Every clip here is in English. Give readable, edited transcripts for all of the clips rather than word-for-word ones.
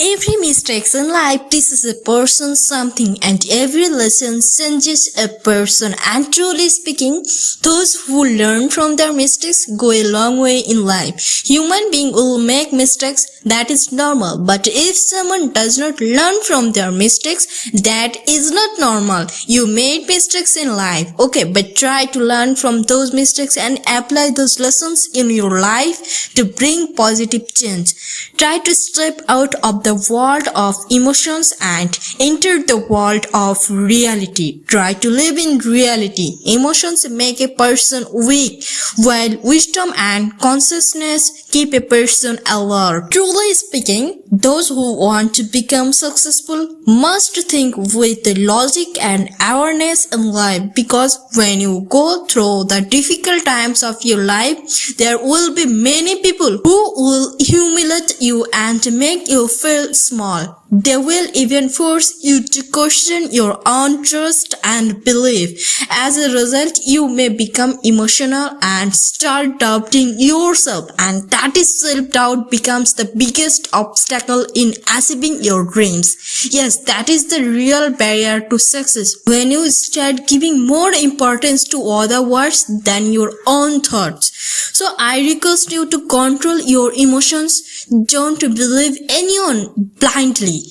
Every mistake in life teaches a person something, and every lesson changes a person. And truly speaking, those who learn from their mistakes go a long way in life. Human beings will make mistakes, that is normal. But if someone does not learn from their mistakes, that is not normal. You made mistakes in life, okay, but try to learn from those mistakes and apply those lessons in your life to bring positive change. Try to step out of the world of emotions and enter the world of reality. Try to live in reality. Emotions make a person weak, while wisdom and consciousness keep a person alert. Truly speaking, those who want to become successful must think with logic and awareness in life, because when you go through the difficult times of your life, there will be many people who will humiliate you and make you feel small. They will even force you to question your own trust and belief. As a result, you may become emotional and start doubting yourself, and that is self-doubt becomes the biggest obstacle in achieving your dreams. Yes, that is the real barrier to success. When you start giving more importance to other words than your own thoughts. So I request you to control your emotions. Don't believe anyone blindly,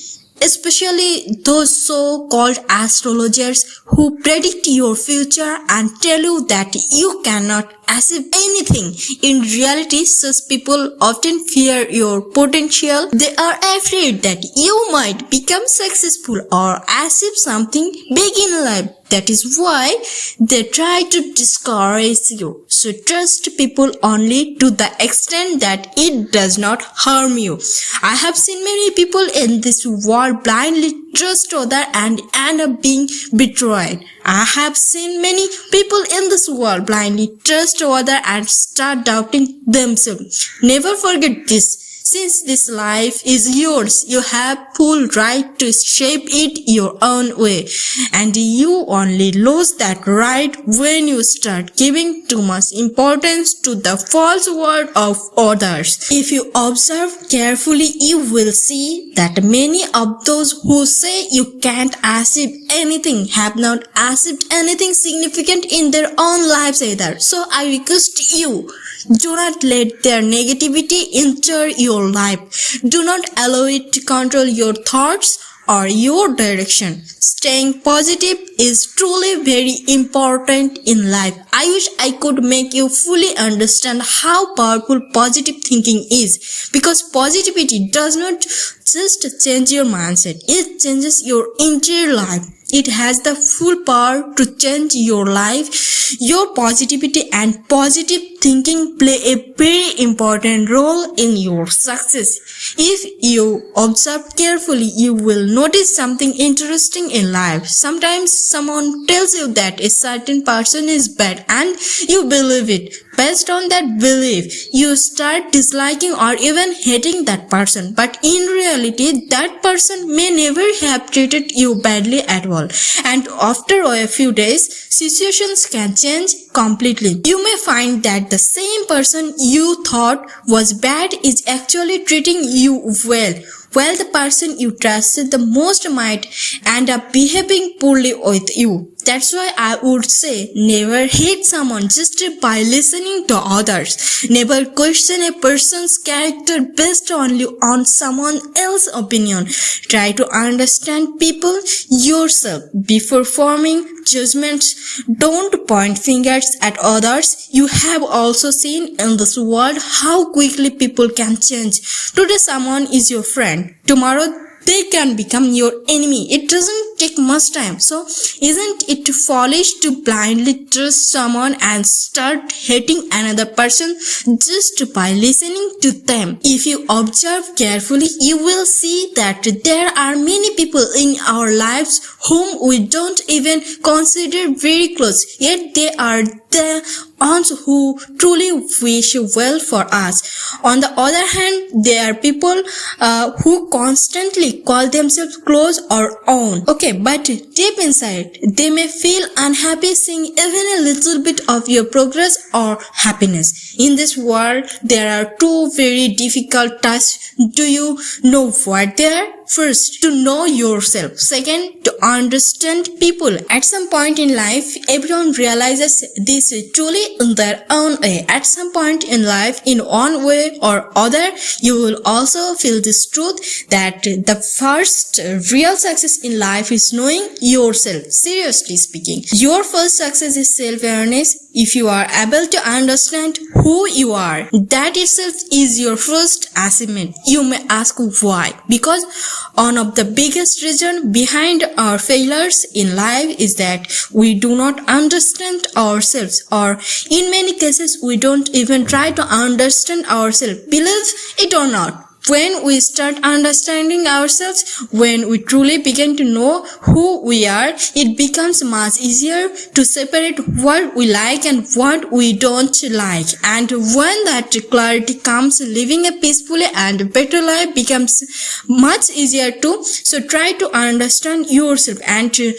especially those so-called astrologers who predict your future and tell you that you cannot achieve anything. In reality, such people often fear your potential. They are afraid that you might become successful or achieve something big in life. That is why they try to discourage you. So trust people only to the extent that it does not harm you. I have seen many people in this world blindly trust others and end up being betrayed. I have seen many people in this world blindly trust others and start doubting themselves. Never forget this. Since this life is yours, you have full right to shape it your own way. And you only lose that right when you start giving too much importance to the false word of others. If you observe carefully, you will see that many of those who say you can't achieve anything have not achieved anything significant in their own lives either. So I request you, do not let their negativity enter your life. Do not allow it to control your thoughts or your direction. Staying positive is truly very important in life. I wish I could make you fully understand how powerful positive thinking is, because positivity does not just change your mindset, it changes your entire life. It has the full power to change your life. Your positivity and positive thinking play a very important role in your success. If you observe carefully, you will notice something interesting in life. Sometimes someone tells you that a certain person is bad and you believe it. Based on that belief, you start disliking or even hating that person. But in reality, that person may never have treated you badly at all. And after a few days, situations can change completely. You may find that the same person you thought was bad is actually treating you well, while the person you trusted the most might end up behaving poorly with you. That's why I would say never hate someone just by listening to others. Never question a person's character based only on someone else's opinion. Try to understand people yourself before forming judgments. Don't point fingers at others. You have also seen in this world how quickly people can change. Today someone is your friend. Tomorrow they can become your enemy. It doesn't take much time. So isn't it foolish to blindly trust someone and start hating another person just by listening to them? If you observe carefully, you will see that there are many people in our lives whom we don't even consider very close, yet they are the ones who truly wish well for us. On the other hand, there are people who constantly call themselves close or own. Okay, okay, but deep inside, they may feel unhappy seeing even a little bit of your progress or happiness. In this world, there are two very difficult tasks. Do you know what they are? First, to know yourself. Second, to understand people. At some point in life, everyone realizes this truly in their own way. At some point in life, in one way or other, you will also feel this truth that the first real success in life is knowing yourself. Seriously speaking, your first success is self-awareness. If you are able to understand who you are, that itself is your first achievement. You may ask why? Because one of the biggest reasons behind our failures in life is that we do not understand ourselves, or in many cases we don't even try to understand ourselves. Believe it or not, when we start understanding ourselves, when we truly begin to know who we are, it becomes much easier to separate what we like and what we don't like. And when that clarity comes, living a peacefully and better life becomes much easier too. So try to understand yourself, and to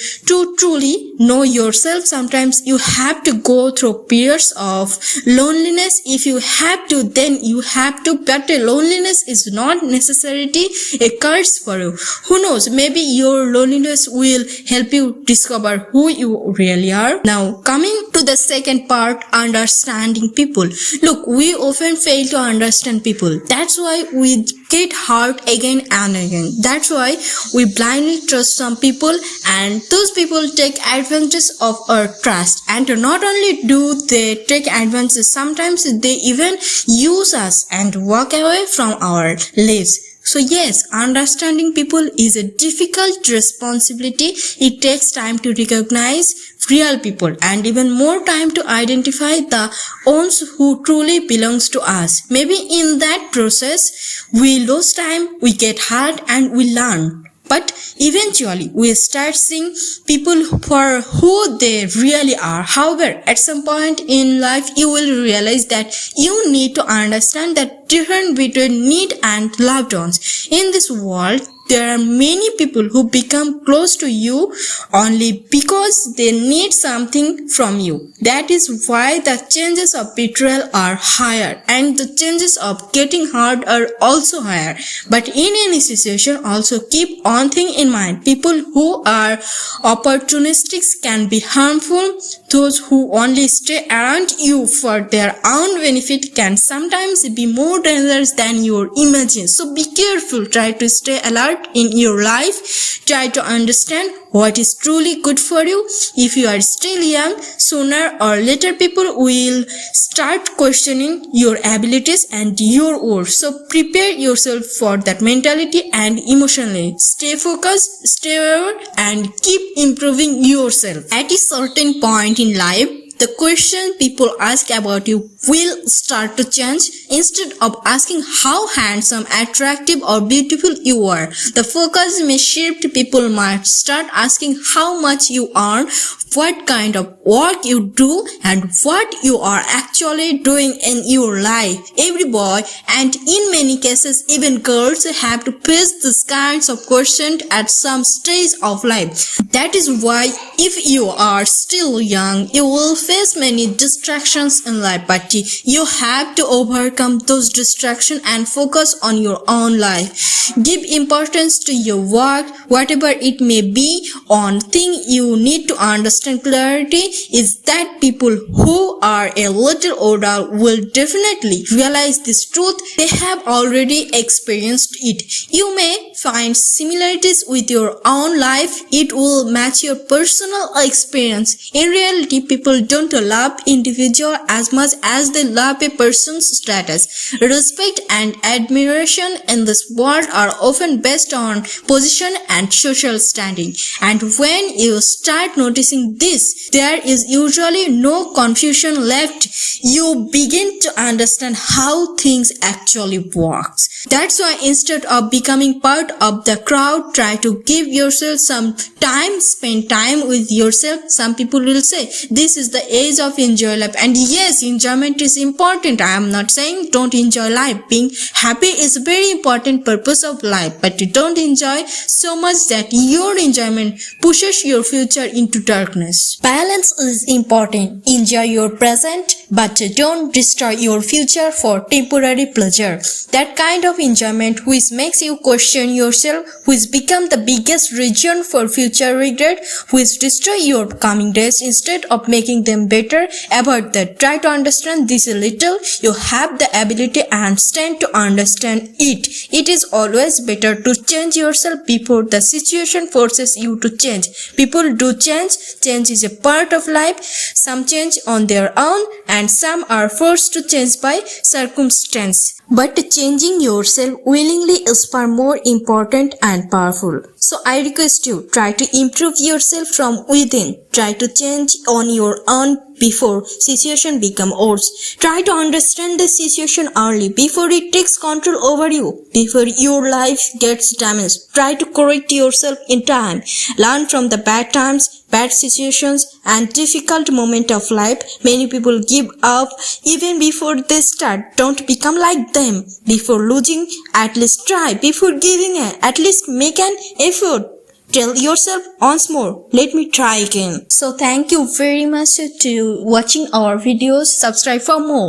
truly know yourself, sometimes you have to go through periods of loneliness. If you have to, then you have to, but loneliness is not necessarily a curse for you. Who knows, maybe your loneliness will help you discover who you really are. Now, coming to the second part, understanding people. Look, we often fail to understand people. That's why we get hurt again and again. That's why we blindly trust some people, and those people take advantage of our trust. And not only do they take advantage, sometimes they even use us and walk away from our lives. So yes, understanding people is a difficult responsibility. It takes time to recognize real people, and even more time to identify the ones who truly belongs to us. Maybe in that process, we lose time, we get hurt, and we learn. But eventually, we start seeing people for who they really are. However, at some point in life, you will realize that you need to understand the difference between need and loved ones. In this world, there are many people who become close to you only because they need something from you. That is why the chances of betrayal are higher, and the chances of getting hurt are also higher. But in any situation, also keep one thing in mind. People who are opportunistic can be harmful. Those who only stay around you for their own benefit can sometimes be more dangerous than you imagine. So be careful. Try to stay alert in your life. Try to understand what is truly good for you. If you are still young, sooner or later people will start questioning your abilities and your worth. So prepare yourself for that mentality and emotionally. Stay focused, stay aware, and keep improving yourself. At a certain point in life, the question people ask about you will start to change. Instead of asking how handsome, attractive, or beautiful you are, the focus may shift. People might start asking how much you earn, what kind of work you do, and what you are actually doing in your life. Every boy, and in many cases even girls, have to face these kinds of questions at some stage of life. That is why if you are still young, you will face many distractions in life, but you have to overcome those distractions and focus on your own life. Give importance to your work, whatever it may be. One thing you need to understand clarity is that people who are a little older will definitely realize this truth. They have already experienced it. You may find similarities with your own life. It will match your personal experience. In reality, people don't love individual as much as they love a person's status. Respect and admiration in this world are often based on position and social standing. And when you start noticing this, there is usually no confusion left. You begin to understand how things actually work. That's why instead of becoming part of the crowd, try to give yourself some time, spend time with yourself. Some people will say, this is the age of enjoy life. And yes, enjoyment is important. I am not saying don't enjoy life. Being happy is a very important purpose of life, but you don't enjoy so much that your enjoyment pushes your future into darkness. Balance is important. Enjoy your present, but don't destroy your future for temporary pleasure. That kind of enjoyment which makes you question yourself, which become the biggest reason for future regret, which destroy your coming days instead of making them better. Avoid that. Try to understand this a little. You have the ability and strength to understand it. It is always better to change yourself before the situation forces you to change. People do change. Change is a part of life. Some change on their own and some are forced to change by circumstance. But changing yourself willingly is far more important and powerful. So I request you, try to improve yourself from within. Try to change on your own before situation become worse. Try to understand the situation early before it takes control over you, before your life gets damaged. Try to correct yourself in time. Learn from the bad times, bad situations and difficult moment of life. Many people give up even before they start. Don't become like them. Before losing, at least try. Before giving up, at least make an effort. Tell yourself once more, let me try again. So thank you very much to watching our videos. Subscribe for more.